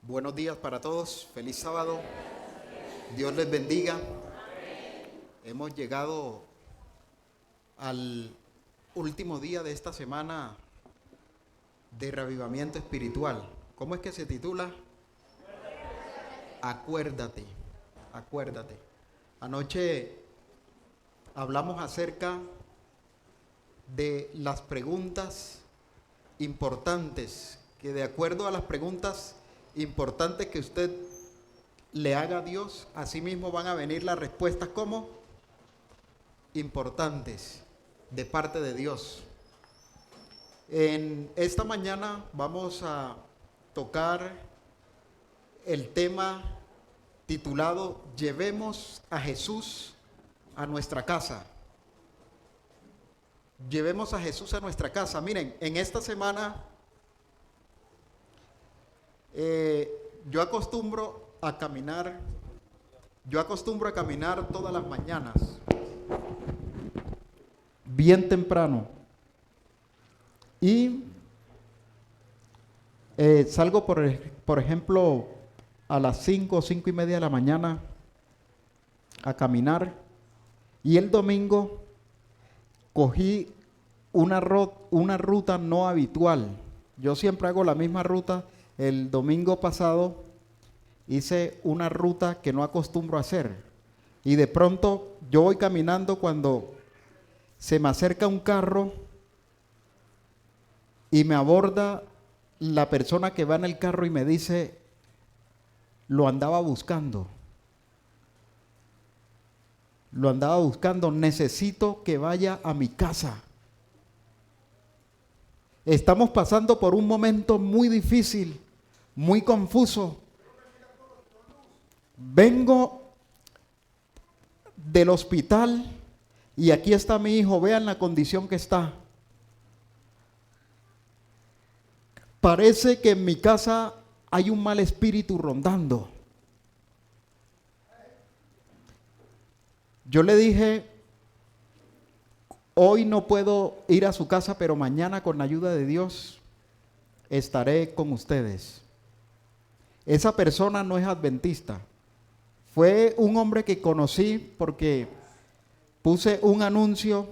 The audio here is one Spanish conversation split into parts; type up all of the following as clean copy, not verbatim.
Buenos días para todos, feliz sábado, Dios les bendiga. Hemos llegado al último día de esta semana de reavivamiento espiritual. ¿Cómo es que se titula? Acuérdate, acuérdate. Anoche hablamos acerca de las preguntas importantes, que de acuerdo a las preguntas importantes que usted le haga a Dios, así mismo van a venir las respuestas como importantes de parte de Dios. En esta mañana vamos a tocar el tema titulado Llevemos a Jesús a nuestra casa. Llevemos a Jesús a nuestra casa. Miren, en esta semana yo acostumbro a caminar todas las mañanas, bien temprano, y salgo por ejemplo a las 5:30 de la mañana a caminar, y el domingo cogí una ruta no habitual. Yo siempre hago la misma ruta. El domingo pasado hice una ruta que no acostumbro a hacer, y de pronto yo voy caminando cuando se me acerca un carro y me aborda la persona que va en el carro y me dice: lo andaba buscando, necesito que vaya a mi casa. Estamos pasando por un momento muy difícil, muy confuso. Vengo del hospital y aquí está mi hijo, vean la condición que está. Parece que en mi casa hay un mal espíritu rondando. Yo le dije: hoy no puedo ir a su casa, pero mañana con la ayuda de Dios estaré con ustedes. Esa persona no es adventista. Fue un hombre que conocí porque puse un anuncio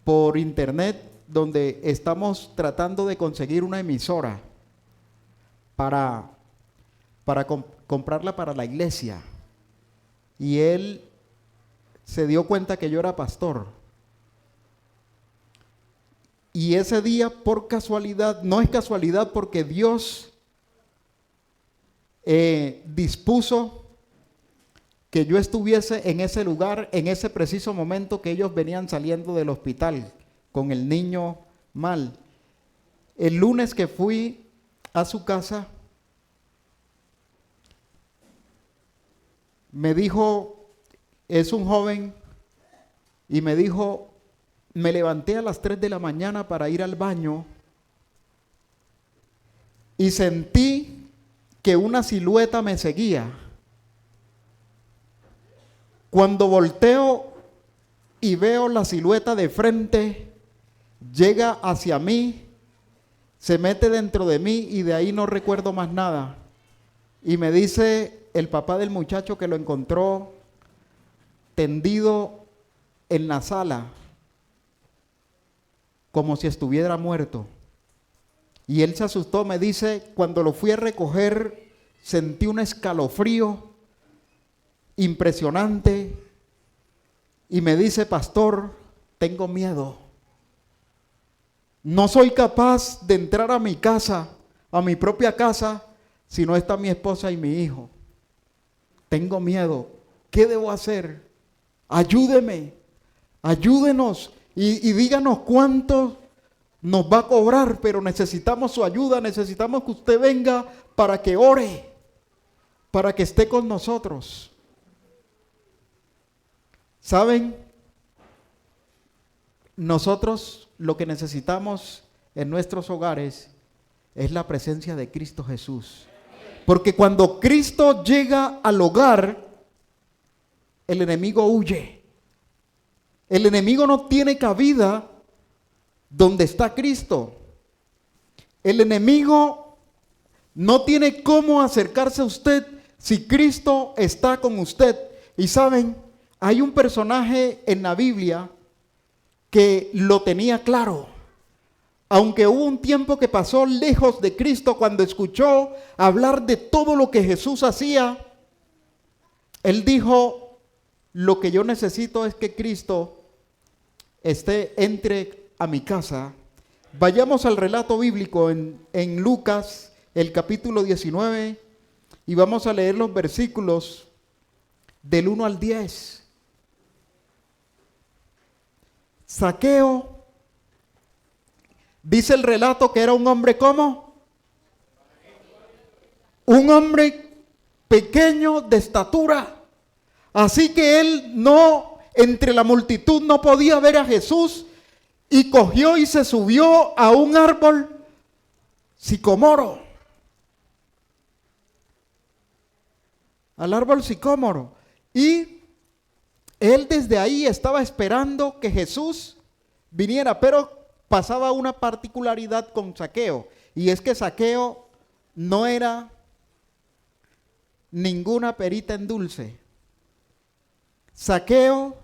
por internet donde estamos tratando de conseguir una emisora para comprarla para la iglesia. Y él se dio cuenta que yo era pastor. Y ese día, por casualidad, no es casualidad, porque Dios dispuso que yo estuviese en ese lugar, en ese preciso momento que ellos venían saliendo del hospital con el niño mal. El lunes que fui a su casa, me dijo, es un joven, y me dijo: me levanté a las 3 de la mañana para ir al baño y sentí que una silueta me seguía. Cuando volteo y veo la silueta de frente, llega hacia mí, se mete dentro de mí y de ahí no recuerdo más nada. Y me dice el papá del muchacho que lo encontró tendido en la sala, como si estuviera muerto. Y él se asustó, me dice: cuando lo fui a recoger sentí un escalofrío impresionante, y me dice: pastor, tengo miedo. No soy capaz de entrar a mi casa, a mi propia casa, si no está mi esposa y mi hijo. Tengo miedo. ¿Qué debo hacer? Ayúdeme, ayúdenos y díganos cuánto nos va a cobrar, pero necesitamos su ayuda, necesitamos que usted venga para que ore, para que esté con nosotros. ¿Saben? Nosotros lo que necesitamos en nuestros hogares es la presencia de Cristo Jesús. Porque cuando Cristo llega al hogar, el enemigo huye. El enemigo no tiene cabida donde está Cristo. El enemigo No tiene cómo acercarse a usted si Cristo está con usted. Y saben, hay un personaje en la Biblia que lo tenía claro. Aunque hubo un tiempo que pasó lejos de Cristo, cuando escuchó hablar de todo lo que Jesús hacía, él dijo: lo que yo necesito es que Cristo entre a mi casa. Vayamos al relato bíblico en Lucas, el capítulo 19, y vamos a leer los versículos del 1 al 10. Zaqueo, dice el relato que era un hombre ¿cómo? Un hombre pequeño de estatura. Así que él no, entre la multitud no podía ver a Jesús, y cogió y se subió a un árbol sicómoro. Al árbol sicómoro. Y él desde ahí estaba esperando que Jesús viniera, pero pasaba una particularidad con Zaqueo, y es que Zaqueo no era ninguna perita en dulce. Zaqueo,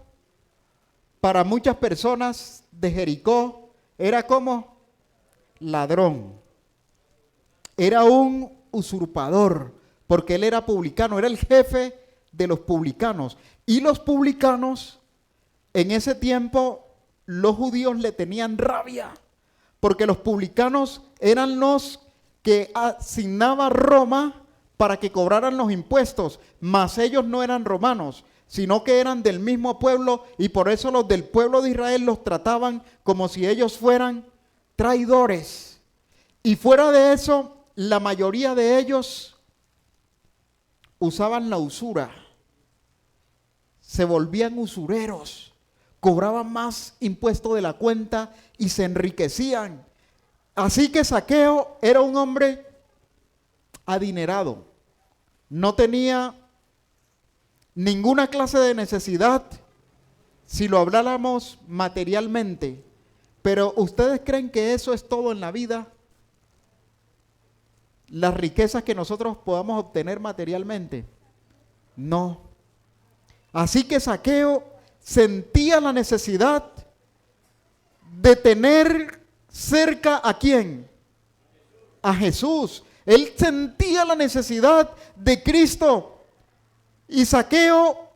para muchas personas de Jericó, era como ladrón, era un usurpador, porque él era publicano, era el jefe de los publicanos. Y los publicanos, en ese tiempo, los judíos le tenían rabia, porque los publicanos eran los que asignaba Roma para que cobraran los impuestos, mas ellos no eran romanos, sino que eran del mismo pueblo, y por eso los del pueblo de Israel los trataban como si ellos fueran traidores. Y fuera de eso, la mayoría de ellos usaban la usura, se volvían usureros, cobraban más impuesto de la cuenta y se enriquecían. Así que Zaqueo era un hombre adinerado, no tenía ninguna clase de necesidad si lo habláramos materialmente. Pero ¿ustedes creen que eso es todo en la vida? Las riquezas que nosotros podamos obtener materialmente. No. Así que Zaqueo sentía la necesidad de tener cerca ¿a quién? A Jesús. Él sentía la necesidad de Cristo. Y Zaqueo,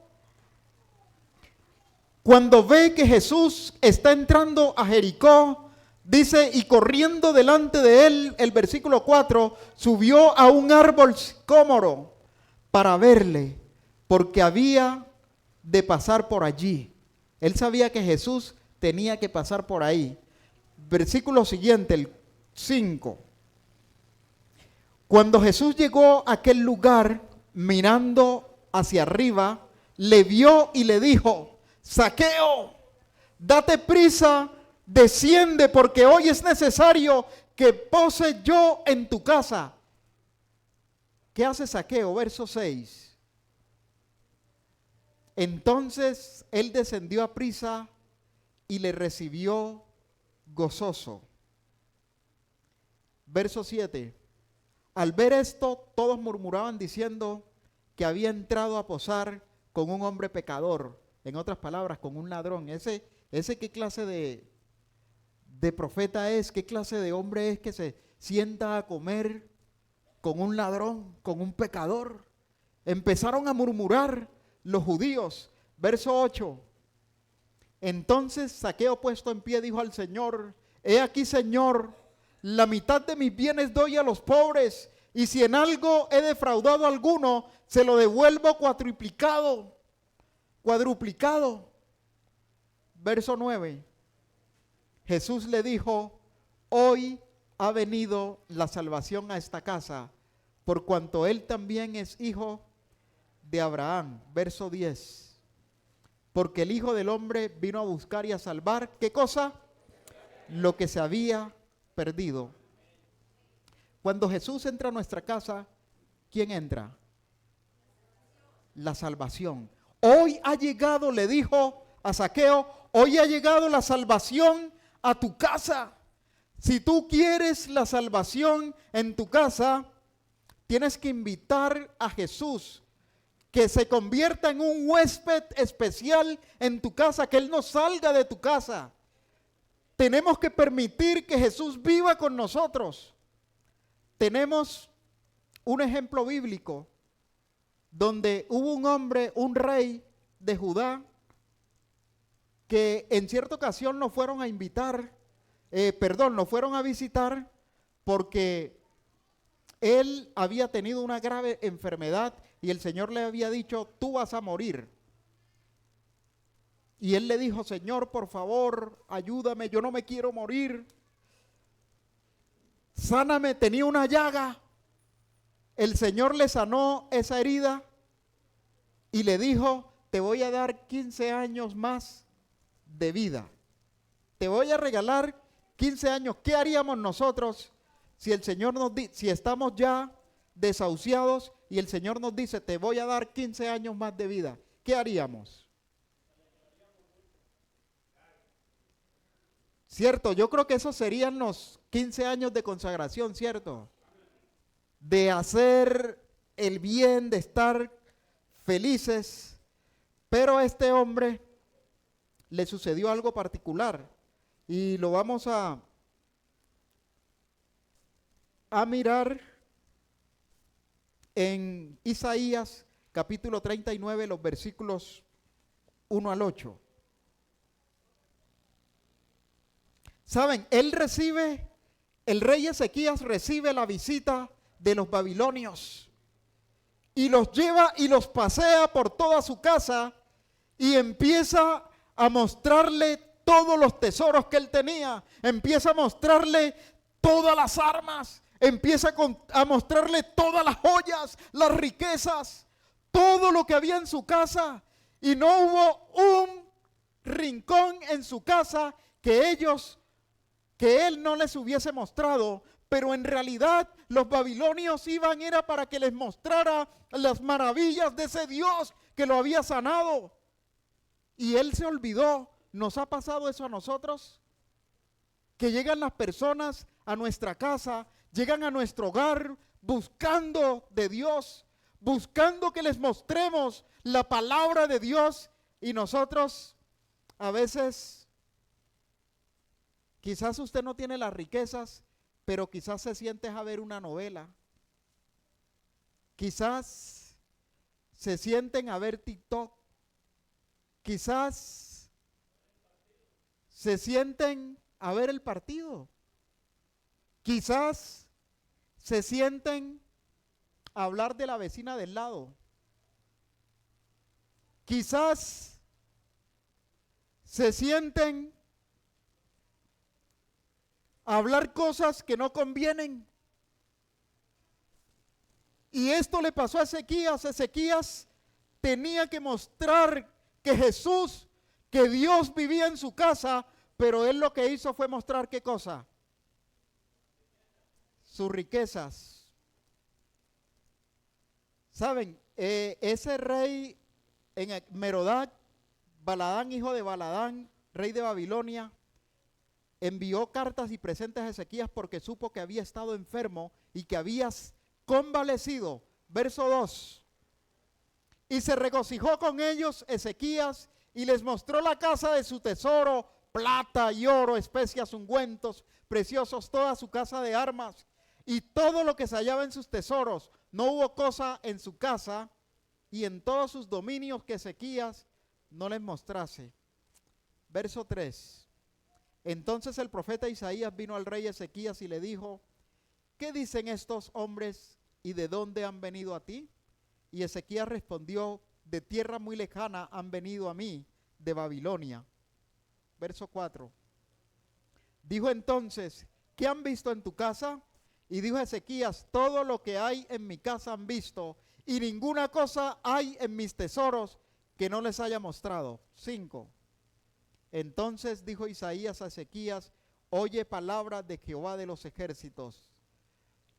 cuando ve que Jesús está entrando a Jericó, dice: y corriendo delante de él, el versículo 4, subió a un árbol sicómoro para verle, porque había de pasar por allí. Él sabía que Jesús tenía que pasar por ahí. Versículo siguiente, el 5. Cuando Jesús llegó a aquel lugar, mirando hacia arriba, le vio y le dijo: Zaqueo, date prisa, desciende, porque hoy es necesario que pose yo en tu casa. ¿Qué hace Zaqueo? Verso 6. Entonces él descendió a prisa y le recibió gozoso. Verso 7. Al ver esto, todos murmuraban diciendo que había entrado a posar con un hombre pecador. En otras palabras, con un ladrón. Ese ¿qué clase de profeta es? ¿Qué clase de hombre es que se sienta a comer con un ladrón, con un pecador? Empezaron a murmurar los judíos. Verso 8. Entonces Zaqueo, puesto en pie, dijo al Señor: he aquí, Señor, la mitad de mis bienes doy a los pobres, y si en algo he defraudado a alguno, se lo devuelvo cuadruplicado. Verso 9. Jesús le dijo: hoy ha venido la salvación a esta casa, por cuanto él también es hijo de Abraham. Verso 10. Porque el Hijo del Hombre vino a buscar y a salvar, ¿qué cosa? Lo que se había perdido. Cuando Jesús entra a nuestra casa, ¿quién entra? La salvación. Hoy ha llegado, le dijo a Zaqueo, hoy ha llegado la salvación a tu casa. Si tú quieres la salvación en tu casa, tienes que invitar a Jesús que se convierta en un huésped especial en tu casa, que Él no salga de tu casa. Tenemos que permitir que Jesús viva con nosotros. Tenemos un ejemplo bíblico donde hubo un hombre, un rey de Judá, que en cierta ocasión nos fueron a invitar, nos fueron a visitar porque él había tenido una grave enfermedad y el Señor le había dicho, tú vas a morir. Y él le dijo, Señor, por favor, ayúdame, yo no me quiero morir. Sáname, tenía una llaga. El Señor le sanó esa herida y le dijo, te voy a dar 15 años más de vida. Te voy a regalar 15 años. ¿Qué haríamos nosotros si el Señor si estamos ya desahuciados y el Señor nos dice, te voy a dar 15 años más de vida? ¿Qué haríamos? Cierto, yo creo que esos serían los 15 años de consagración, ¿cierto? De hacer el bien, de estar felices. Pero a este hombre le sucedió algo particular y lo vamos a mirar en Isaías capítulo 39, los versículos 1 al 8. Saben, el rey Ezequías recibe la visita de los babilonios y los lleva y los pasea por toda su casa y empieza a mostrarle todos los tesoros que él tenía, empieza a mostrarle todas las armas, empieza a mostrarle todas las joyas, las riquezas, todo lo que había en su casa, y no hubo un rincón en su casa que él no les hubiese mostrado. Pero en realidad los babilonios era para que les mostrara las maravillas de ese Dios que lo había sanado. Y él se olvidó. ¿Nos ha pasado eso a nosotros? Que llegan las personas a nuestra casa, llegan a nuestro hogar buscando de Dios, buscando que les mostremos la palabra de Dios, y nosotros a veces, quizás usted no tiene las riquezas, pero quizás se siente a ver una novela. Quizás se sienten a ver TikTok. Quizás se sienten a ver el partido. Quizás se sienten a hablar de la vecina del lado. Quizás se sienten a hablar cosas que no convienen. Y esto le pasó a Ezequías. Ezequías tenía que mostrar que Jesús, que Dios vivía en su casa, pero él lo que hizo fue mostrar ¿qué cosa? Sus riquezas. ¿Saben? Ese rey en Merodach, Baladán, hijo de Baladán, rey de Babilonia, envió cartas y presentes a Ezequías porque supo que había estado enfermo y que había convalecido. Verso 2. Y se regocijó con ellos Ezequías y les mostró la casa de su tesoro, plata y oro, especias, ungüentos, preciosos, toda su casa de armas y todo lo que se hallaba en sus tesoros. No hubo cosa en su casa y en todos sus dominios que Ezequías no les mostrase. Verso 3. Entonces el profeta Isaías vino al rey Ezequías y le dijo, ¿qué dicen estos hombres y de dónde han venido a ti? Y Ezequías respondió, de tierra muy lejana han venido a mí, de Babilonia. Verso 4. Dijo entonces, ¿qué han visto en tu casa? Y dijo Ezequías, todo lo que hay en mi casa han visto, y ninguna cosa hay en mis tesoros que no les haya mostrado. 5. Entonces dijo Isaías a Ezequías, oye palabra de Jehová de los ejércitos.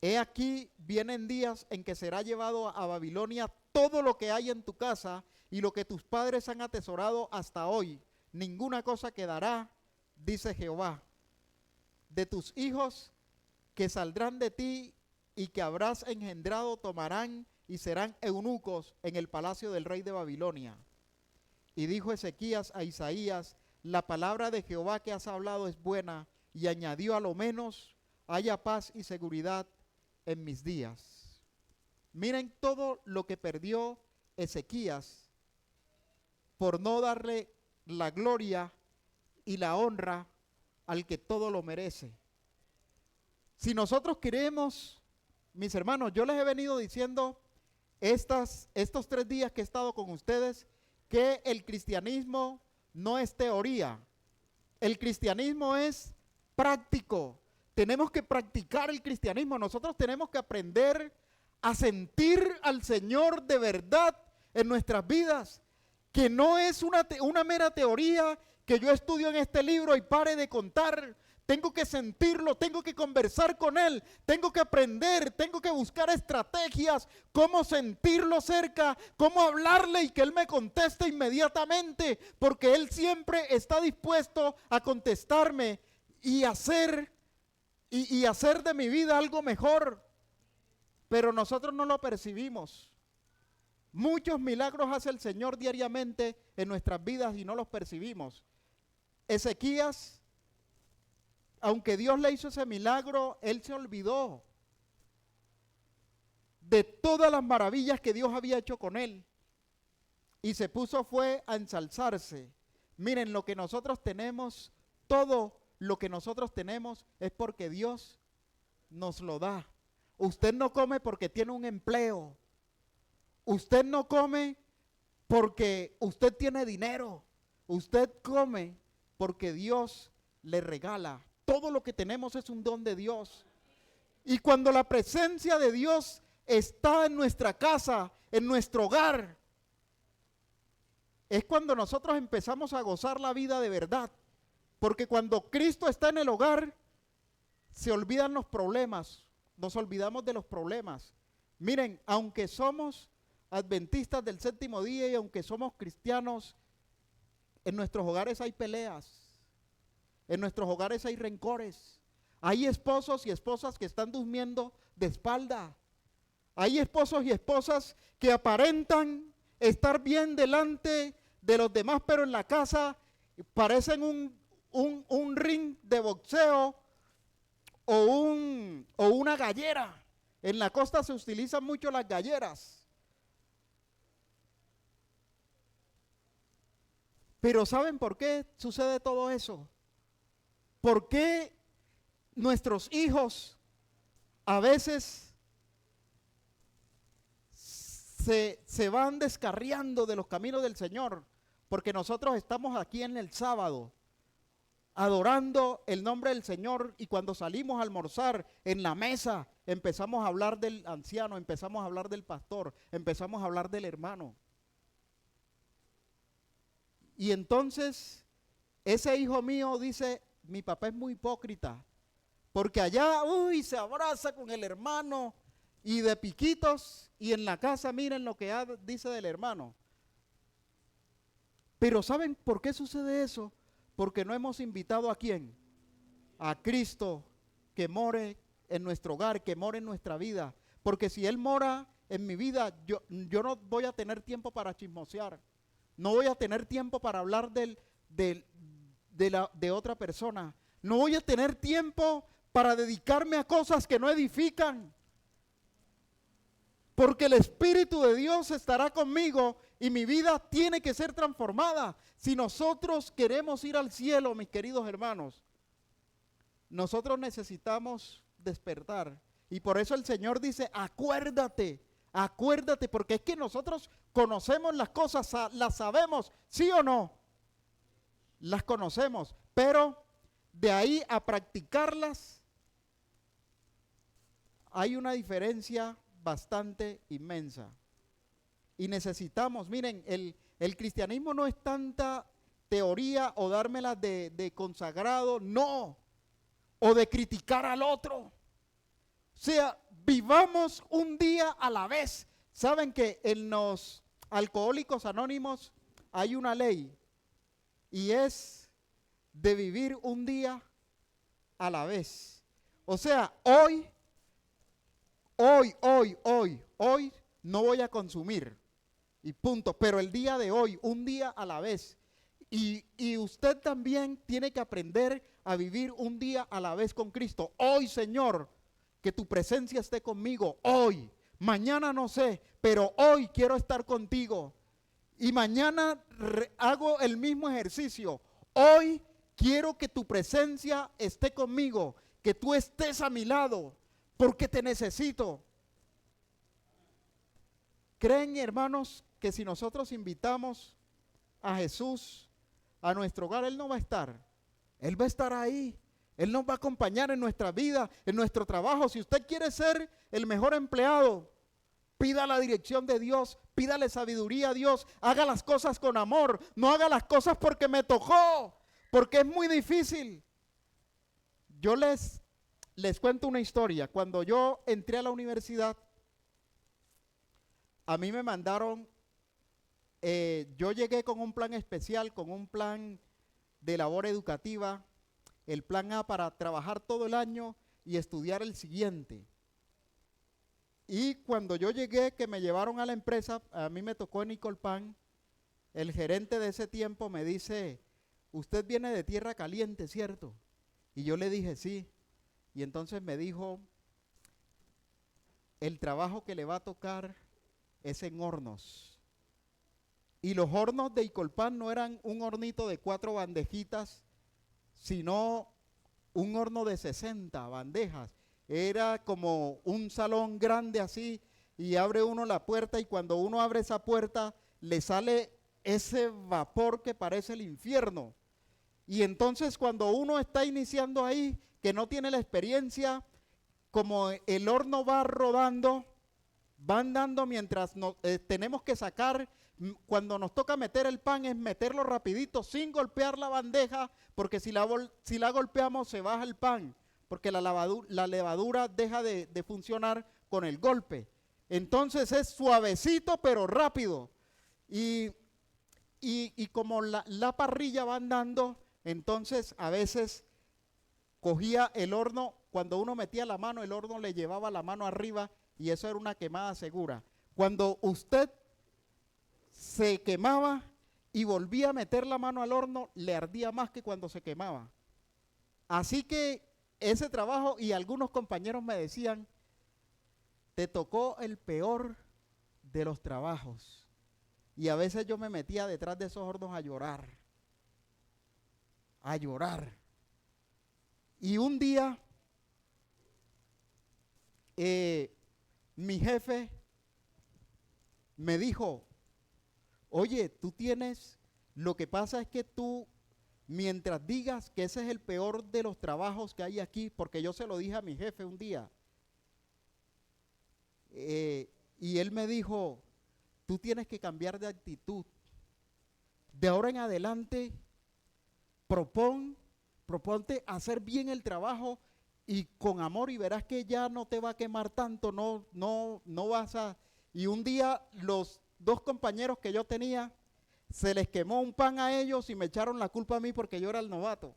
He aquí, vienen días en que será llevado a Babilonia todo lo que hay en tu casa y lo que tus padres han atesorado hasta hoy. Ninguna cosa quedará, dice Jehová. De tus hijos que saldrán de ti y que habrás engendrado tomarán y serán eunucos en el palacio del rey de Babilonia. Y dijo Ezequías a Isaías: la palabra de Jehová que has hablado es buena. Y añadió: a lo menos haya paz y seguridad en mis días. Miren todo lo que perdió Ezequías por no darle la gloria y la honra al que todo lo merece. Si nosotros queremos, mis hermanos, yo les he venido diciendo estos 3 días que he estado con ustedes, que el cristianismo no es teoría, el cristianismo es práctico. Tenemos que practicar el cristianismo, nosotros tenemos que aprender a sentir al Señor de verdad en nuestras vidas, que no es una mera teoría que yo estudio en este libro y pare de contar. Tengo que sentirlo, tengo que conversar con Él, tengo que aprender, tengo que buscar estrategias, cómo sentirlo cerca, cómo hablarle y que Él me conteste inmediatamente, porque Él siempre está dispuesto a contestarme y hacer de mi vida algo mejor. Pero nosotros no lo percibimos. Muchos milagros hace el Señor diariamente en nuestras vidas y no los percibimos. Ezequías, aunque Dios le hizo ese milagro, él se olvidó de todas las maravillas que Dios había hecho con él y se puso fue a ensalzarse. Miren, lo que nosotros tenemos, todo lo que nosotros tenemos es porque Dios nos lo da. Usted no come porque tiene un empleo. Usted no come porque usted tiene dinero. Usted come porque Dios le regala. Todo lo que tenemos es un don de Dios. Y cuando la presencia de Dios está en nuestra casa, en nuestro hogar, es cuando nosotros empezamos a gozar la vida de verdad. Porque cuando Cristo está en el hogar, se olvidan los problemas. Nos olvidamos de los problemas. Miren, aunque somos adventistas del séptimo día y aunque somos cristianos, en nuestros hogares hay peleas. En nuestros hogares hay rencores. Hay esposos y esposas que están durmiendo de espalda. Hay esposos y esposas que aparentan estar bien delante de los demás, pero en la casa parecen un ring de boxeo o una gallera. En la costa se utilizan mucho las galleras. Pero ¿saben por qué sucede todo eso? ¿Por qué nuestros hijos a veces se van descarriando de los caminos del Señor? Porque nosotros estamos aquí en el sábado adorando el nombre del Señor y cuando salimos a almorzar en la mesa empezamos a hablar del anciano, empezamos a hablar del pastor, empezamos a hablar del hermano. Y entonces ese hijo mío dice: mi papá es muy hipócrita, porque allá, se abraza con el hermano y de piquitos, y en la casa miren lo que dice del hermano. Pero ¿saben por qué sucede eso? Porque no hemos invitado ¿a quién? A Cristo que more en nuestro hogar, que more en nuestra vida. Porque si Él mora en mi vida, yo no voy a tener tiempo para chismosear, no voy a tener tiempo para hablar de otra persona. No voy a tener tiempo para dedicarme a cosas que no edifican. Porque el Espíritu de Dios estará conmigo y mi vida tiene que ser transformada. Si nosotros queremos ir al cielo, mis queridos hermanos, nosotros necesitamos despertar. Y por eso el Señor dice: acuérdate, acuérdate, porque es que nosotros conocemos las cosas, las sabemos, ¿sí o no? Las conocemos, pero de ahí a practicarlas hay una diferencia bastante inmensa. Y necesitamos, miren, el cristianismo no es tanta teoría o dármela de consagrado, no, o de criticar al otro. O sea, vivamos un día a la vez. Saben que en los Alcohólicos Anónimos hay una ley y es de vivir un día a la vez. O sea, hoy hoy no voy a consumir. Y punto. Pero el día de hoy, un día a la vez. Y usted también tiene que aprender a vivir un día a la vez con Cristo. Hoy, Señor, que tu presencia esté conmigo. Hoy. Mañana no sé, pero hoy quiero estar contigo. Y mañana hago el mismo ejercicio. Hoy quiero que tu presencia esté conmigo, que tú estés a mi lado, porque te necesito. ¿Creen, hermanos, que si nosotros invitamos a Jesús a nuestro hogar, Él no va a estar? Él va a estar ahí. Él nos va a acompañar en nuestra vida, en nuestro trabajo. Si usted quiere ser el mejor empleado, pida la dirección de Dios, pídale sabiduría a Dios, haga las cosas con amor, no haga las cosas porque me tocó, porque es muy difícil. Yo les cuento una historia. Cuando yo entré a la universidad, a mí me mandaron, yo llegué con un plan especial, con un plan de labor educativa, el plan A para trabajar todo el año y estudiar el siguiente. Y cuando yo llegué, que me llevaron a la empresa, a mí me tocó en Icolpan, el gerente de ese tiempo me dice, usted viene de Tierra Caliente, ¿cierto? Y yo le dije, sí. Y entonces me dijo, el trabajo que le va a tocar es en hornos. Y los hornos de Icolpan no eran un hornito de 4 bandejitas, sino un horno de 60 bandejas. Era como un salón grande así, y abre uno la puerta, y cuando uno abre esa puerta, le sale ese vapor que parece el infierno. Y entonces cuando uno está iniciando ahí, que no tiene la experiencia, como el horno va rodando, van dando mientras tenemos que sacar, cuando nos toca meter el pan es meterlo rapidito sin golpear la bandeja, porque si la golpeamos se baja el pan, porque la levadura deja de funcionar con el golpe. Entonces es suavecito pero rápido. Y como la parrilla va andando, entonces a veces cogía el horno, cuando uno metía la mano, el horno le llevaba la mano arriba, y eso era una quemada segura. Cuando usted se quemaba y volvía a meter la mano al horno, le ardía más que cuando se quemaba. Así que ese trabajo, y algunos compañeros me decían, te tocó el peor de los trabajos. Y a veces yo me metía detrás de esos hornos a llorar. A llorar. Y un día, mi jefe me dijo, oye, tú tienes, lo que pasa es que tú, mientras digas que ese es el peor de los trabajos que hay aquí, porque yo se lo dije a mi jefe un día, y él me dijo, tú tienes que cambiar de actitud. De ahora en adelante, proponte hacer bien el trabajo y con amor, y verás que ya no te va a quemar tanto, no vas a... Y un día los 2 compañeros que yo tenía, se les quemó un pan a ellos y me echaron la culpa a mí porque yo era el novato.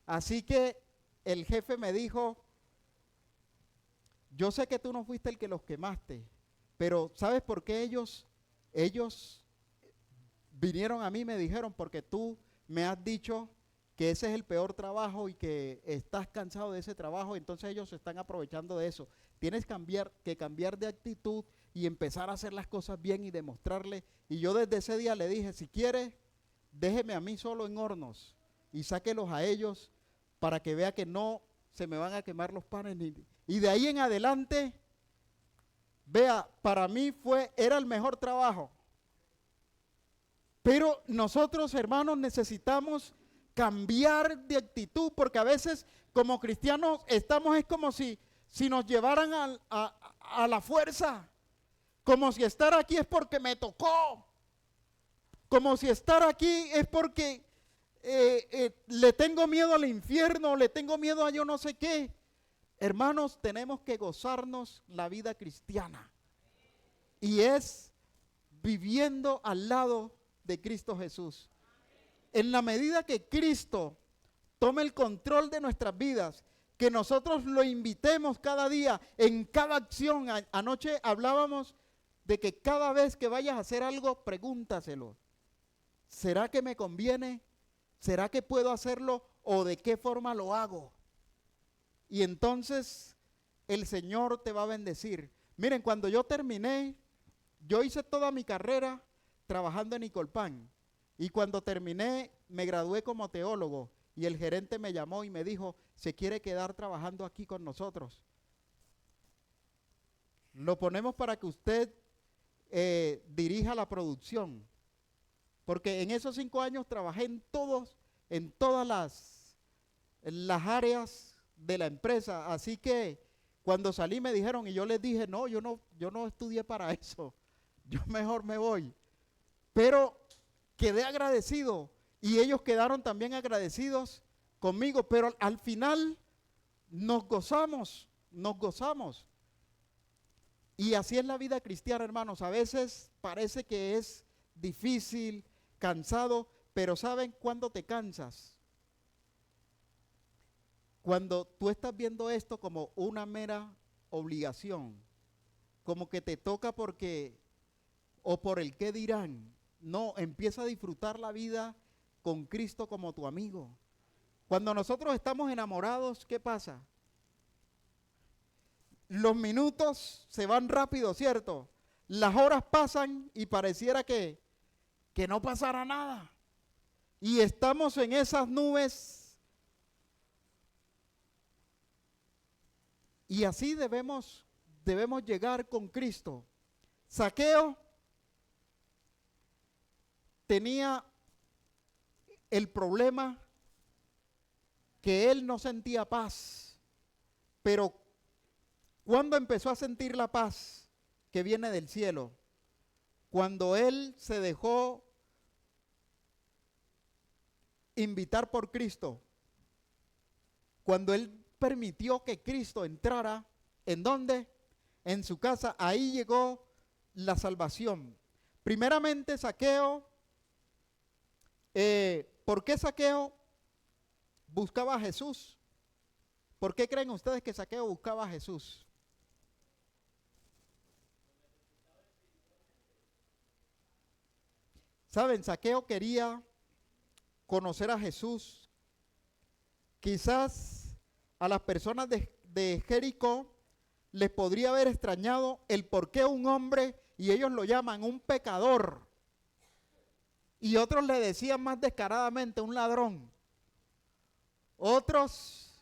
Así que el jefe me dijo, yo sé que tú no fuiste el que los quemaste, pero ¿sabes por qué ellos vinieron a mí y me dijeron? Porque tú me has dicho que ese es el peor trabajo y que estás cansado de ese trabajo, entonces ellos se están aprovechando de eso. Tienes que cambiar de actitud y empezar a hacer las cosas bien y demostrarle. Y yo desde ese día le dije, si quiere, déjeme a mí solo en hornos y sáquelos a ellos para que vea que no se me van a quemar los panes. Y de ahí en adelante, vea, para mí era el mejor trabajo. Pero nosotros, hermanos, necesitamos cambiar de actitud, porque a veces como cristianos estamos, es como si nos llevaran a la fuerza, como si estar aquí es porque me tocó, como si estar aquí es porque le tengo miedo al infierno, le tengo miedo a yo no sé qué. Hermanos, tenemos que gozarnos la vida cristiana, y es viviendo al lado de Cristo Jesús. En la medida que Cristo tome el control de nuestras vidas, que nosotros lo invitemos cada día, en cada acción. Anoche hablábamos de que cada vez que vayas a hacer algo, pregúntaselo. ¿Será que me conviene? ¿Será que puedo hacerlo? ¿O de qué forma lo hago? Y entonces el Señor te va a bendecir. Miren, cuando yo terminé, yo hice toda mi carrera trabajando en Icolpan. Y cuando terminé, me gradué como teólogo. Y el gerente me llamó y me dijo, ¿se quiere quedar trabajando aquí con nosotros? Lo ponemos para que usted dirija la producción. Porque en esos 5 años trabajé en todas las áreas de la empresa. Así que cuando salí me dijeron, y yo les dije, no, yo no estudié para eso. Yo mejor me voy. Pero quedé agradecido y ellos quedaron también agradecidos conmigo. Pero al final nos gozamos. Y así es la vida cristiana, hermanos. A veces parece que es difícil, cansado, pero ¿saben cuándo te cansas? Cuando tú estás viendo esto como una mera obligación, como que te toca porque, o por el qué dirán. No, empieza a disfrutar la vida con Cristo como tu amigo. Cuando nosotros estamos enamorados, ¿qué pasa? Los minutos se van rápido, ¿cierto? Las horas pasan y pareciera que no pasara nada. Y estamos en esas nubes. Y así debemos llegar con Cristo. Zaqueo tenía el problema que él no sentía paz. Pero ¿cuándo empezó a sentir la paz que viene del cielo? Cuando él se dejó invitar por Cristo. Cuando él permitió que Cristo entrara, ¿en dónde? En su casa. Ahí llegó la salvación. Primeramente, Zaqueo, ¿por qué Zaqueo buscaba a Jesús? ¿Por qué creen ustedes que Zaqueo buscaba a Jesús? Saben, Zaqueo quería conocer a Jesús. Quizás a las personas de Jericó les podría haber extrañado el por qué un hombre, y ellos lo llaman un pecador, y otros le decían más descaradamente un ladrón. Otros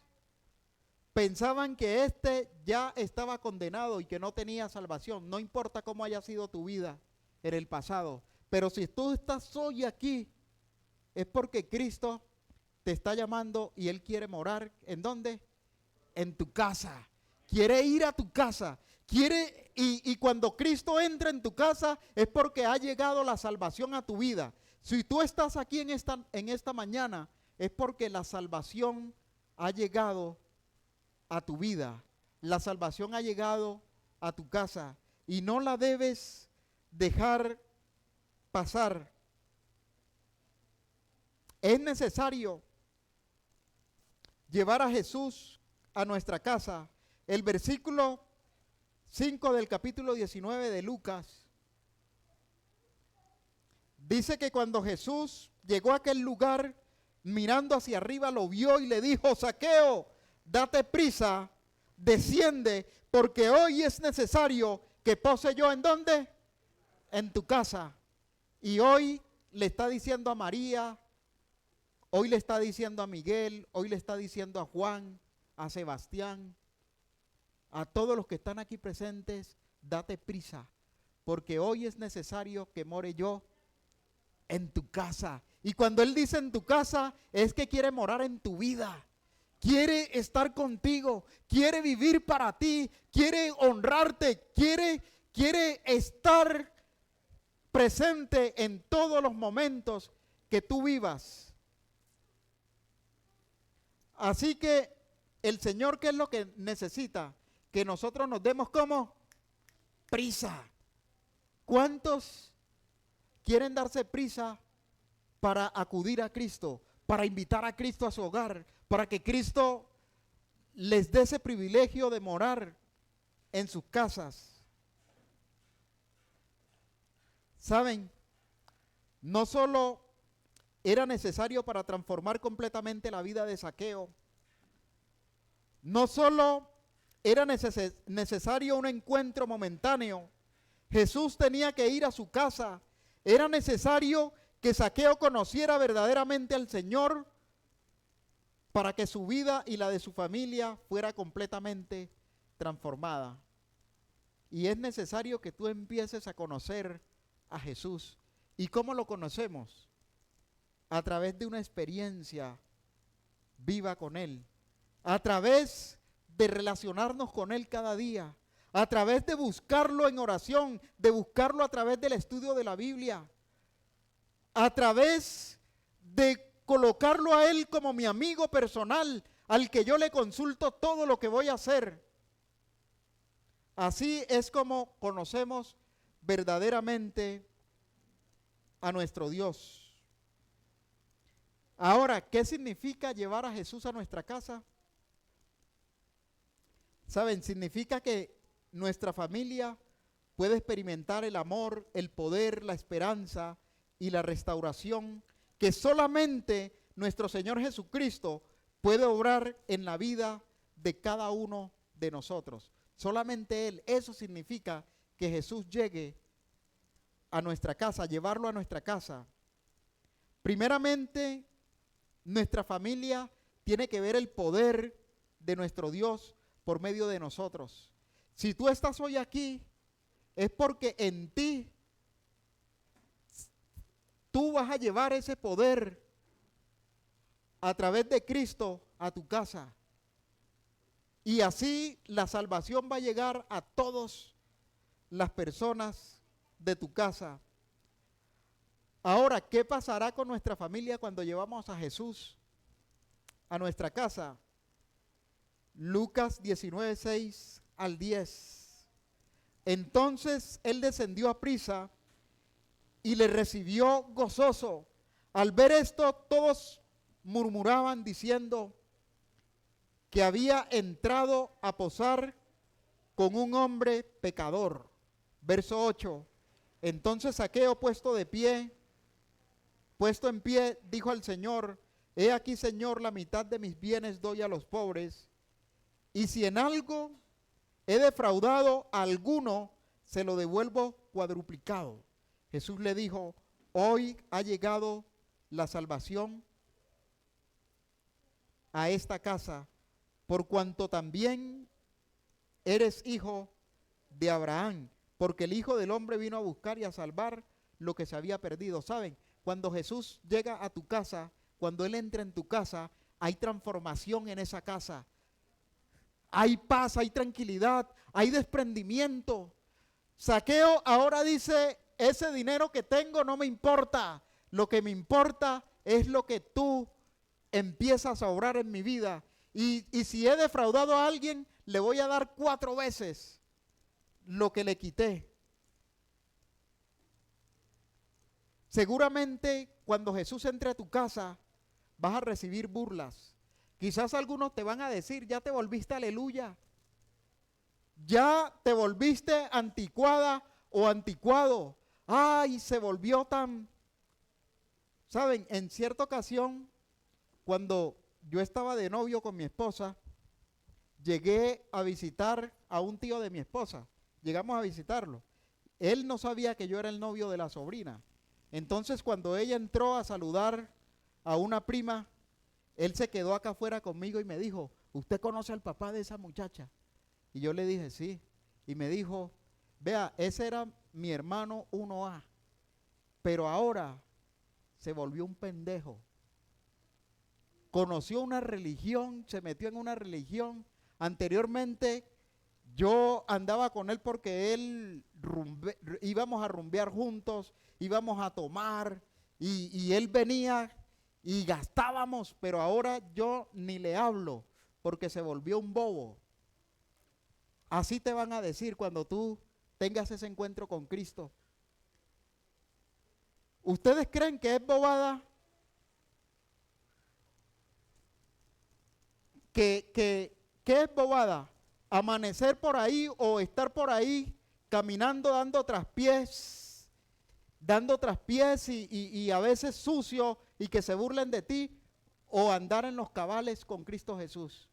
pensaban que éste ya estaba condenado y que no tenía salvación. No importa cómo haya sido tu vida en el pasado, pero si tú estás hoy aquí, es porque Cristo te está llamando y Él quiere morar. ¿En dónde? En tu casa. Quiere ir a tu casa. Y cuando Cristo entra en tu casa es porque ha llegado la salvación a tu vida. Si tú estás aquí en esta mañana, es porque la salvación ha llegado a tu vida. La salvación ha llegado a tu casa y no la debes dejar pasar. Es necesario llevar a Jesús a nuestra casa. El versículo 5 del capítulo 19 de Lucas dice que cuando Jesús llegó a aquel lugar, mirando hacia arriba lo vio y le dijo: Zaqueo, date prisa, desciende, porque hoy es necesario que pose yo. ¿En dónde? En tu casa. Y hoy le está diciendo a María, hoy le está diciendo a Miguel, hoy le está diciendo a Juan, a Sebastián, a todos los que están aquí presentes: date prisa, porque hoy es necesario que more yo en tu casa. Y cuando Él dice en tu casa, es que quiere morar en tu vida. Quiere estar contigo, quiere vivir para ti, quiere honrarte, quiere estar presente en todos los momentos que tú vivas. Así que el Señor, ¿qué es lo que necesita? Que nosotros nos demos como prisa. ¿Cuántos quieren darse prisa para acudir a Cristo, para invitar a Cristo a su hogar, para que Cristo les dé ese privilegio de morar en sus casas. ¿Saben? No solo era necesario para transformar completamente la vida de Zaqueo, no solo era necesario un encuentro momentáneo, Jesús tenía que ir a su casa, era necesario que Zaqueo conociera verdaderamente al Señor para que su vida y la de su familia fuera completamente transformada. Y es necesario que tú empieces a conocer a Jesús. ¿Y cómo lo conocemos? A través de una experiencia viva con Él, a través de relacionarnos con Él cada día, a través de buscarlo en oración, de buscarlo a través del estudio de la Biblia, a través de colocarlo a Él como mi amigo personal, al que yo le consulto todo lo que voy a hacer. Así es como conocemos verdaderamente a nuestro Dios. Ahora, ¿qué significa llevar a Jesús a nuestra casa? ¿Saben? Significa que nuestra familia puede experimentar el amor, el poder, la esperanza y la restauración que solamente nuestro Señor Jesucristo puede obrar en la vida de cada uno de nosotros. Solamente Él. Eso significa que Jesús llegue a nuestra casa, llevarlo a nuestra casa. Primeramente, nuestra familia tiene que ver el poder de nuestro Dios por medio de nosotros. Si tú estás hoy aquí, es porque en ti tú vas a llevar ese poder a través de Cristo a tu casa. Y así la salvación va a llegar a todas las personas de tu casa. Ahora, ¿qué pasará con nuestra familia cuando llevamos a Jesús a nuestra casa? Lucas 19, 6 al 10. Entonces él descendió a prisa y le recibió gozoso. Al ver esto, todos murmuraban diciendo que había entrado a posar con un hombre pecador. Verso 8. Entonces Zaqueo, puesto en pie, dijo al Señor: he aquí, Señor, la mitad de mis bienes doy a los pobres, y si en algo he defraudado a alguno, se lo devuelvo cuadruplicado. Jesús le dijo: hoy ha llegado la salvación a esta casa, por cuanto también eres hijo de Abraham, porque el Hijo del Hombre vino a buscar y a salvar lo que se había perdido. ¿Saben? Cuando Jesús llega a tu casa, cuando Él entra en tu casa, hay transformación en esa casa. Hay paz, hay tranquilidad, hay desprendimiento. Zaqueo ahora dice: ese dinero que tengo no me importa. Lo que me importa es lo que tú empiezas a obrar en mi vida. Y si he defraudado a alguien, le voy a dar 4 veces lo que le quité. Seguramente cuando Jesús entre a tu casa, vas a recibir burlas. Quizás algunos te van a decir: ya te volviste aleluya, ya te volviste anticuada o anticuado. Ay, se volvió tan... Saben, en cierta ocasión, cuando yo estaba de novio con mi esposa, llegué a visitar a un tío de mi esposa. Llegamos a visitarlo. Él no sabía que yo era el novio de la sobrina. Entonces, cuando ella entró a saludar a una prima, él se quedó acá afuera conmigo y me dijo: ¿usted conoce al papá de esa muchacha? Y yo le dije: sí. Y me dijo: vea, ese era mi hermano 1A, pero ahora se volvió un pendejo. Conoció una religión, se metió en una religión. Anteriormente yo andaba con él porque íbamos a rumbear juntos, íbamos a tomar, y él venía y gastábamos, pero ahora yo ni le hablo porque se volvió un bobo. Así te van a decir cuando tú tengas ese encuentro con Cristo. ¿Ustedes creen que es bobada que ¿Qué es bobada? Amanecer por ahí o estar por ahí caminando dando traspiés y a veces sucio y que se burlen de ti, o andar en los cabales con Cristo Jesús.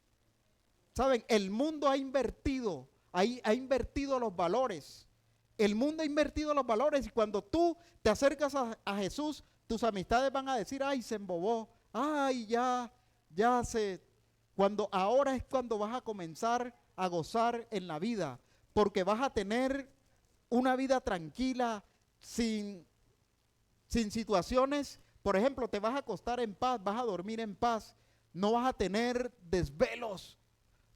Saben, el mundo ha invertido los valores. El mundo ha invertido los valores y cuando tú te acercas a Jesús, tus amistades van a decir, ay, se embobó, ay, ya se... Cuando ahora es cuando vas a comenzar a gozar en la vida, porque vas a tener una vida tranquila, sin situaciones. Por ejemplo, te vas a acostar en paz, vas a dormir en paz, no vas a tener desvelos,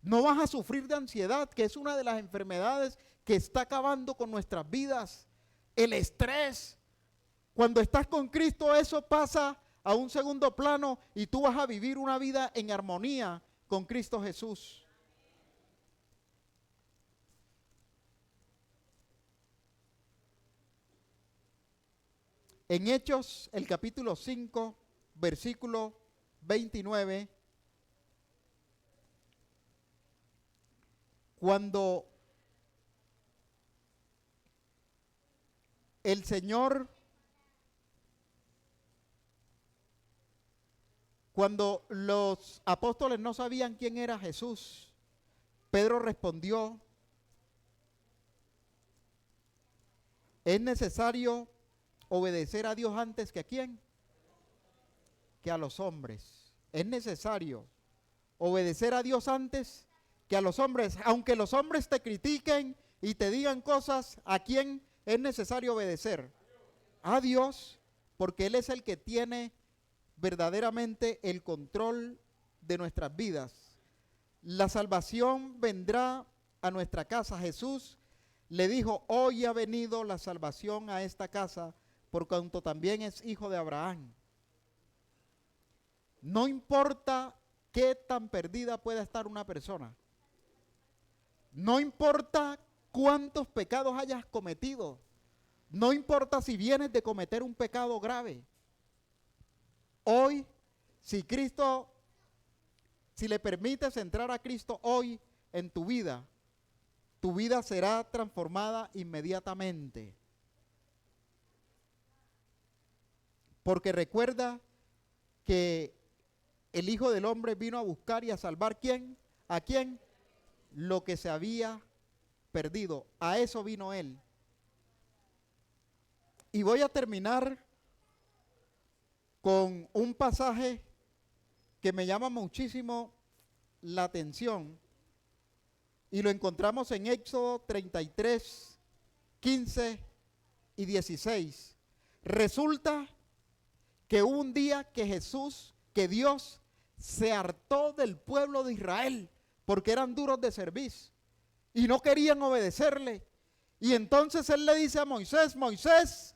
no vas a sufrir de ansiedad, que es una de las enfermedades que está acabando con nuestras vidas. El estrés. Cuando estás con Cristo, eso pasa a un segundo plano y tú vas a vivir una vida en armonía con Cristo Jesús. En Hechos, el capítulo 5, versículo 29, cuando el Señor, cuando los apóstoles no sabían quién era Jesús, Pedro respondió, es necesario obedecer a Dios antes que a quién, que a los hombres. Es necesario obedecer a Dios antes que a los hombres. Aunque los hombres te critiquen y te digan cosas, ¿a quién es necesario obedecer? A Dios, porque Él es el que tiene verdaderamente el control de nuestras vidas. La salvación vendrá a nuestra casa. Jesús le dijo, hoy ha venido la salvación a esta casa, por cuanto también es hijo de Abraham. No importa qué tan perdida pueda estar una persona. No importa cuántos pecados hayas cometido. No importa si vienes de cometer un pecado grave. Hoy, si le permites entrar a Cristo hoy en tu vida será transformada inmediatamente. Porque recuerda que el Hijo del Hombre vino a buscar y a salvar ¿quién? ¿A quién? Lo que se había perdido. A eso vino Él. Y voy a terminar con un pasaje que me llama muchísimo la atención. Y lo encontramos en Éxodo 33, 15 y 16. Resulta que hubo un día que Dios se hartó del pueblo de Israel porque eran duros de servicio y no querían obedecerle. Y entonces Él le dice a Moisés, Moisés,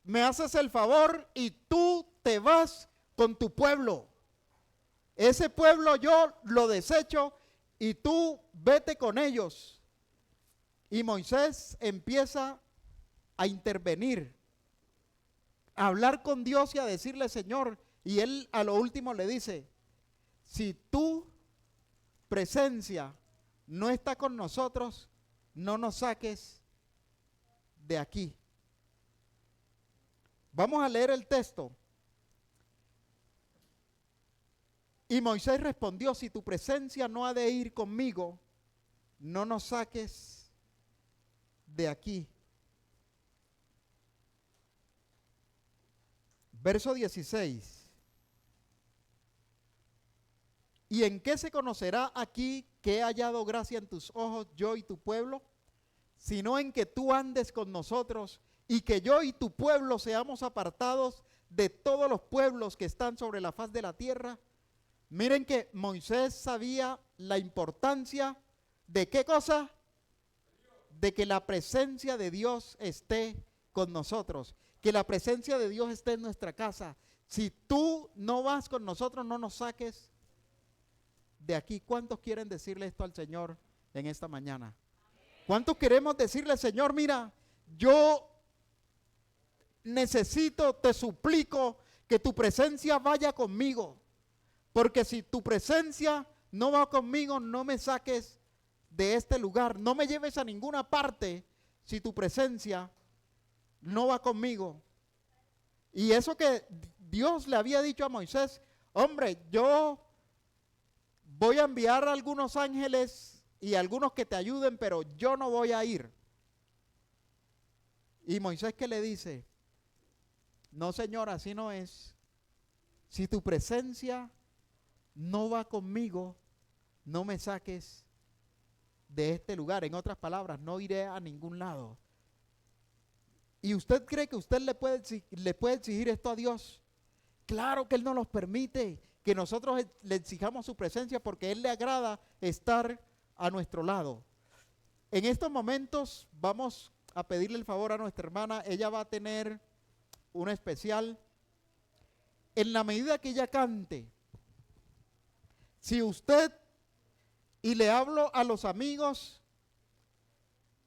me haces el favor y tú te vas con tu pueblo. Ese pueblo yo lo desecho y tú vete con ellos. Y Moisés empieza a intervenir, a hablar con Dios y a decirle, Señor, y Él a lo último le dice, si tu presencia no está con nosotros, no nos saques de aquí. Vamos a leer el texto. Y Moisés respondió, si tu presencia no ha de ir conmigo, no nos saques de aquí. Verso 16. ¿Y en qué se conocerá aquí que he hallado gracia en tus ojos, yo y tu pueblo? Sino en que tú andes con nosotros y que yo y tu pueblo seamos apartados de todos los pueblos que están sobre la faz de la tierra. Miren que Moisés sabía la importancia de ¿qué cosa? De que la presencia de Dios esté con nosotros, que la presencia de Dios esté en nuestra casa. Si tú no vas con nosotros, no nos saques de aquí. ¿Cuántos quieren decirle esto al Señor en esta mañana? ¿Cuántos queremos decirle, Señor, mira, yo necesito, te suplico que tu presencia vaya conmigo? Porque si tu presencia no va conmigo, no me saques de este lugar, no me lleves a ninguna parte si tu presencia no va conmigo. Y eso que Dios le había dicho a Moisés, hombre, yo voy a enviar a algunos ángeles y algunos que te ayuden, pero yo no voy a ir. Y Moisés, ¿qué le dice? No, Señor, así no es. Si tu presencia no va conmigo, no me saques de este lugar. En otras palabras, no iré a ningún lado. ¿Y usted cree que usted le puede exigir esto a Dios? Claro que Él nos los permite, que nosotros le exijamos su presencia porque a Él le agrada estar a nuestro lado. En estos momentos vamos a pedirle el favor a nuestra hermana. Ella va a tener un especial. En la medida que ella cante, si usted, y le hablo a los amigos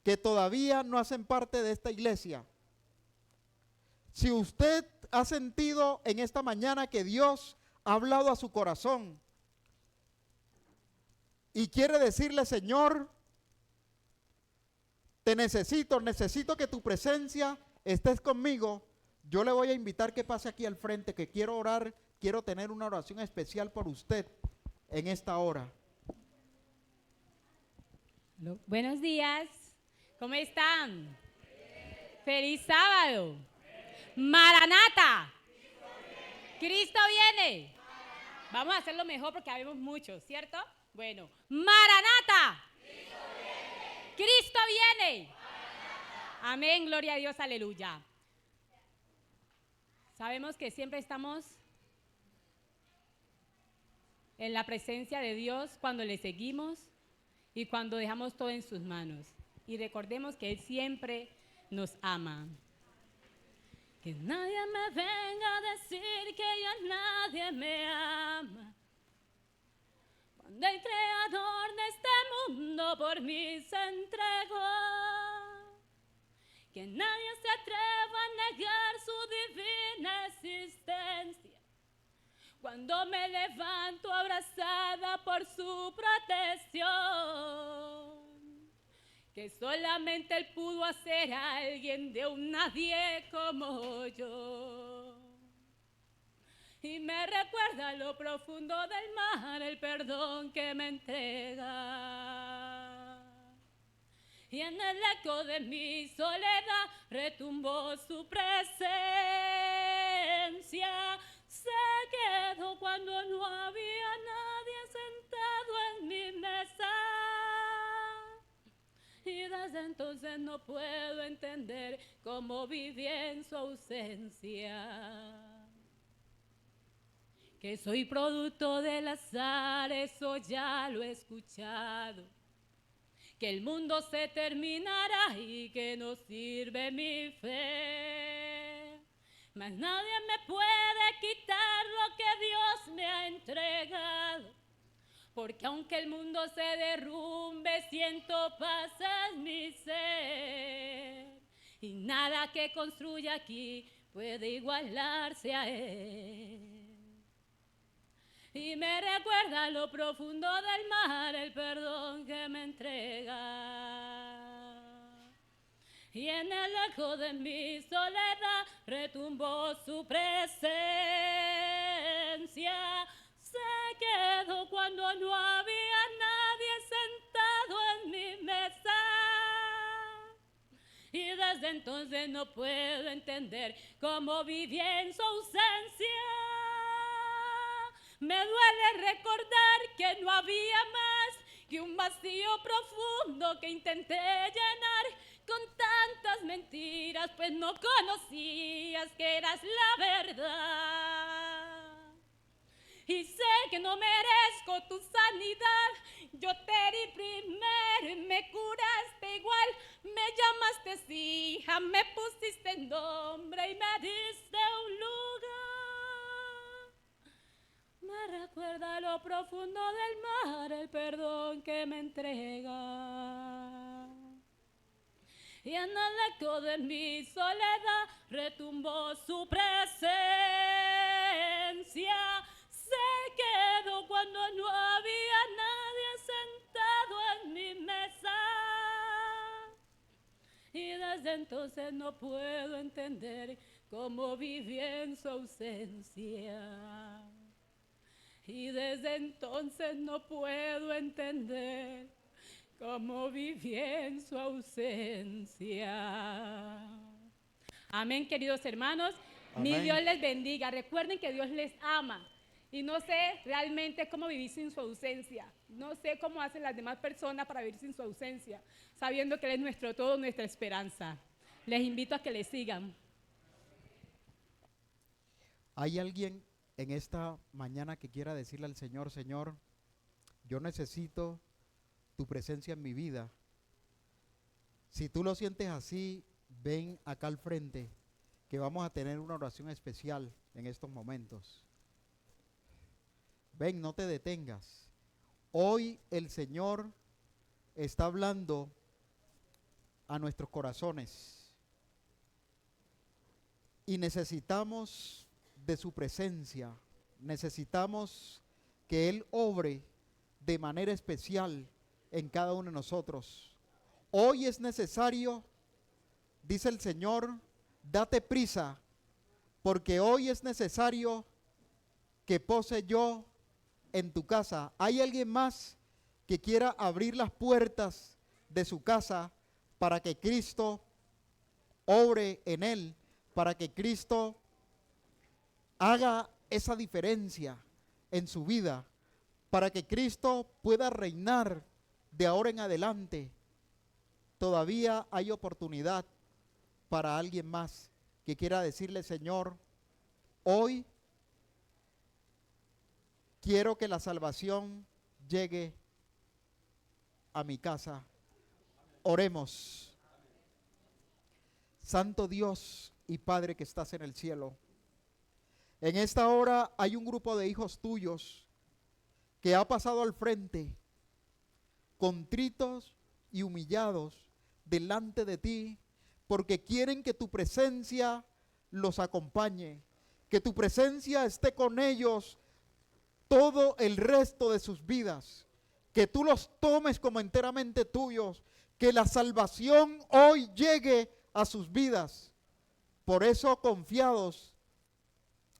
que todavía no hacen parte de esta iglesia, si usted ha sentido en esta mañana que Dios ha hablado a su corazón y quiere decirle, Señor, te necesito que tu presencia estés conmigo, yo le voy a invitar que pase aquí al frente, que quiero orar, quiero tener una oración especial por usted en esta hora. Buenos días, ¿cómo están? ¡Feliz sábado! ¡Maranata! ¡Cristo viene! Vamos a hacerlo mejor porque habemos muchos, ¿cierto? Bueno, ¡Maranata! ¡Cristo viene! Amén, gloria a Dios, aleluya. Sabemos que siempre estamos en la presencia de Dios cuando le seguimos y cuando dejamos todo en sus manos. Y recordemos que Él siempre nos ama. Que nadie me venga a decir que ya nadie me ama. Cuando el creador de este mundo por mí se entregó. Que nadie se atreva a negar su divina existencia. Cuando me levanto abrazada por su protección, que solamente Él pudo hacer a alguien de un nadie como yo. Y me recuerda lo profundo del mar, el perdón que me entrega. Y en el eco de mi soledad retumbó su presencia. Se quedó cuando no había nadie sentado en mi mesa. Y desde entonces no puedo entender cómo viví en su ausencia. Que soy producto del azar, eso ya lo he escuchado. Que el mundo se terminará y que no sirve mi fe. Mas nadie me puede quitar lo que Dios me ha entregado. Porque aunque el mundo se derrumbe, siento paz en mi ser. Y nada que construya aquí puede igualarse a Él. Y me recuerda lo profundo del mar, el perdón que me entrega. Y en el eco de mi soledad retumbó su presencia. Se quedó cuando no había nadie sentado en mi mesa. Y desde entonces no puedo entender cómo viví en su ausencia. Me duele recordar que no había más que un vacío profundo que intenté llenar con tantas mentiras, pues no conocías que eras la verdad. Y sé que no merezco tu sanidad, yo te di primero y me curaste igual, me llamaste hija, me pusiste nombre y me diste un lugar. Me recuerda lo profundo del mar, el perdón que me entrega. Y en el eco de mi soledad retumbó su presencia. Se quedó cuando no había nada y desde entonces no puedo entender cómo viví en su ausencia. Y desde entonces no puedo entender cómo viví en su ausencia. Amén, queridos hermanos. Mi Amén. Dios les bendiga. Recuerden que Dios les ama. Y no sé realmente cómo vivir sin su ausencia. No sé cómo hacen las demás personas para vivir sin su ausencia, sabiendo que Él es nuestro todo, nuestra esperanza. Les invito a que le sigan. ¿Hay alguien en esta mañana que quiera decirle al Señor, Señor, yo necesito tu presencia en mi vida? Si tú lo sientes así, ven acá al frente, que vamos a tener una oración especial en estos momentos. Ven, no te detengas. Hoy el Señor está hablando a nuestros corazones y necesitamos de su presencia. Necesitamos que Él obre de manera especial en cada uno de nosotros. Hoy es necesario, dice el Señor, date prisa, porque hoy es necesario que pose yo en tu casa. ¿Hay alguien más que quiera abrir las puertas de su casa para que Cristo obre en él, para que Cristo haga esa diferencia en su vida, para que Cristo pueda reinar de ahora en adelante? Todavía hay oportunidad para alguien más que quiera decirle, Señor, hoy quiero que la salvación llegue a mi casa. Oremos. Santo Dios y Padre que estás en el cielo, en esta hora hay un grupo de hijos tuyos que ha pasado al frente, contritos y humillados delante de ti, porque quieren que tu presencia los acompañe, que tu presencia esté con ellos todo el resto de sus vidas, que tú los tomes como enteramente tuyos, que la salvación hoy llegue a sus vidas. Por eso, confiados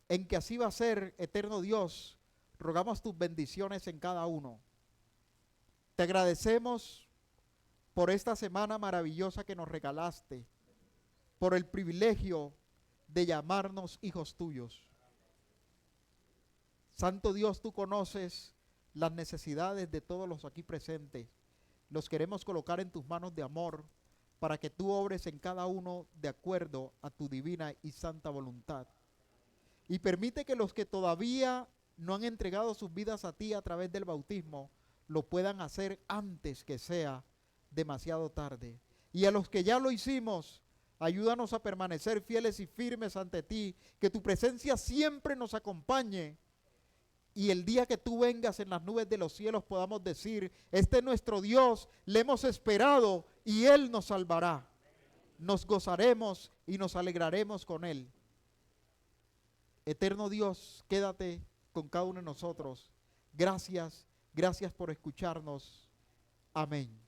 en que así va a ser, eterno Dios, rogamos tus bendiciones en cada uno. Te agradecemos por esta semana maravillosa que nos regalaste, por el privilegio de llamarnos hijos tuyos. Santo Dios, tú conoces las necesidades de todos los aquí presentes. Los queremos colocar en tus manos de amor para que tú obres en cada uno de acuerdo a tu divina y santa voluntad. Y permite que los que todavía no han entregado sus vidas a ti a través del bautismo, lo puedan hacer antes que sea demasiado tarde. Y a los que ya lo hicimos, ayúdanos a permanecer fieles y firmes ante ti, que tu presencia siempre nos acompañe. Y el día que tú vengas en las nubes de los cielos podamos decir, este es nuestro Dios, le hemos esperado y Él nos salvará. Nos gozaremos y nos alegraremos con Él. Eterno Dios, quédate con cada uno de nosotros. Gracias, gracias por escucharnos. Amén.